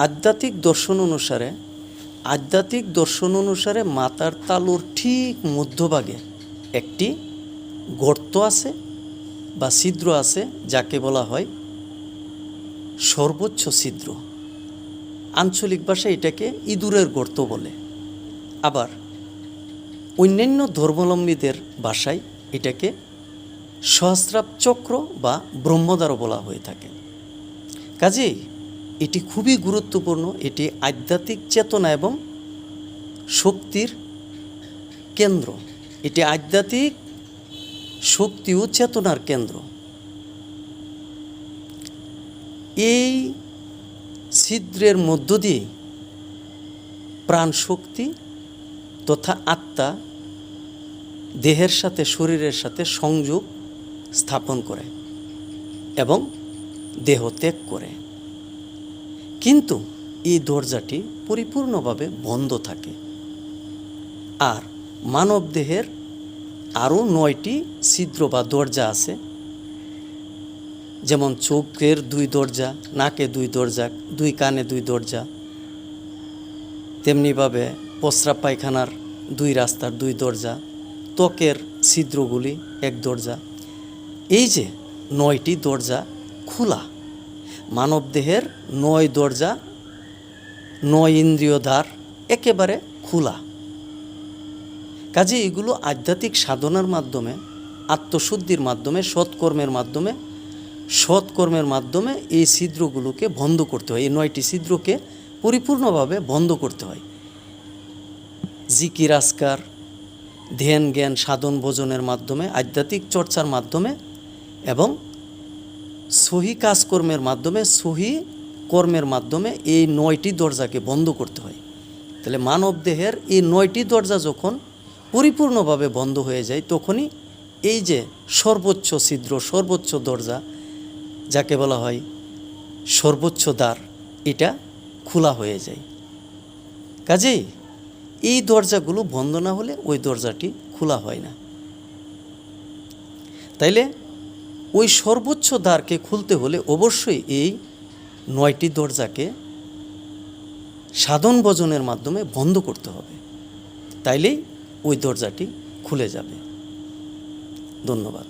আধ্যাত্মিক দর্শন অনুসারে মাথার তালুর ঠিক মধ্যভাগে একটি গর্ত আছে বা ছিদ্র আছে, যাকে বলা হয় সর্বোচ্চ ছিদ্র। আঞ্চলিক ভাষায় এটাকে ইঁদুরের গর্ত বলে। আবার অন্যান্য ধর্মাবলম্বীদের ভাষায় এটাকে সহস্রার চক্র বা ব্রহ্মদ্বারও বলা হয়ে থাকে। কাজেই এটি খুবই গুরুত্বপূর্ণ। এটি আধ্যাত্মিক চেতনা এবং শক্তির কেন্দ্র। এটি আধ্যাত্মিক শক্তি ও চেতনার কেন্দ্র। এই ছিদ্রের মধ্য দিয়ে প্রাণ শক্তি তথা আত্মা দেহের সাথে, শরীরের সাথে সংযোগ স্থাপন করে এবং দেহ ত্যাগ করে। কিন্তু এই দরজাটি পরিপূর্ণভাবে বন্ধ থাকে। আর মানব দেহের আরও 9টি ছিদ্র বা দরজা আছে, যেমন চোখের 2 দরজা, নাকে 2 দরজা, 2 কানে 2 দরজা, তেমনিভাবে প্রস্রাব পায়খানার 2 রাস্তার 2 দরজা, ত্বকের ছিদ্রগুলি 1 দরজা। এই যে 9টি দরজা খোলা, মানব দেহের 9 দরজা, 9 ইন্দ্রিয় দ্বার একেবারে খোলা। কাজে এগুলো আধ্যাত্মিক সাধনার মাধ্যমে, আত্মশুদ্ধির মাধ্যমে, সৎকর্মের মাধ্যমে এই ছিদ্রগুলোকে বন্ধ করতে হয়। এই 9টি ছিদ্রকে পরিপূর্ণভাবে বন্ধ করতে হয়। জিকির আজকার, ধ্যান জ্ঞান সাধন ভোজনের মাধ্যমে, আধ্যাত্মিক চর্চার মাধ্যমে এবং সহি কাজকর্মের মাধ্যমে, সহি কর্মের মাধ্যমে এই 9টি দরজাকে বন্ধ করতে হয়। তাহলে মানব দেহের এই 9টি দরজা যখন পরিপূর্ণভাবে বন্ধ হয়ে যায়, তখনই এই যে সর্বোচ্চ ছিদ্র, সর্বোচ্চ দরজা, যাকে বলা হয় সর্বোচ্চ দ্বার, এটা খোলা হয়ে যায়। কাজেই এই দরজাগুলো বন্ধ না হলে ওই দরজাটি খোলা হয় না। তাইলে ওই সর্বোচ্চ দ্বারকে খুলতে হলে অবশ্যই এই 9টি দরজাকে সাধন ভজনের মাধ্যমে বন্ধ করতে হবে। তাইলেই ওই দরজাটি খুলে যাবে। ধন্যবাদ।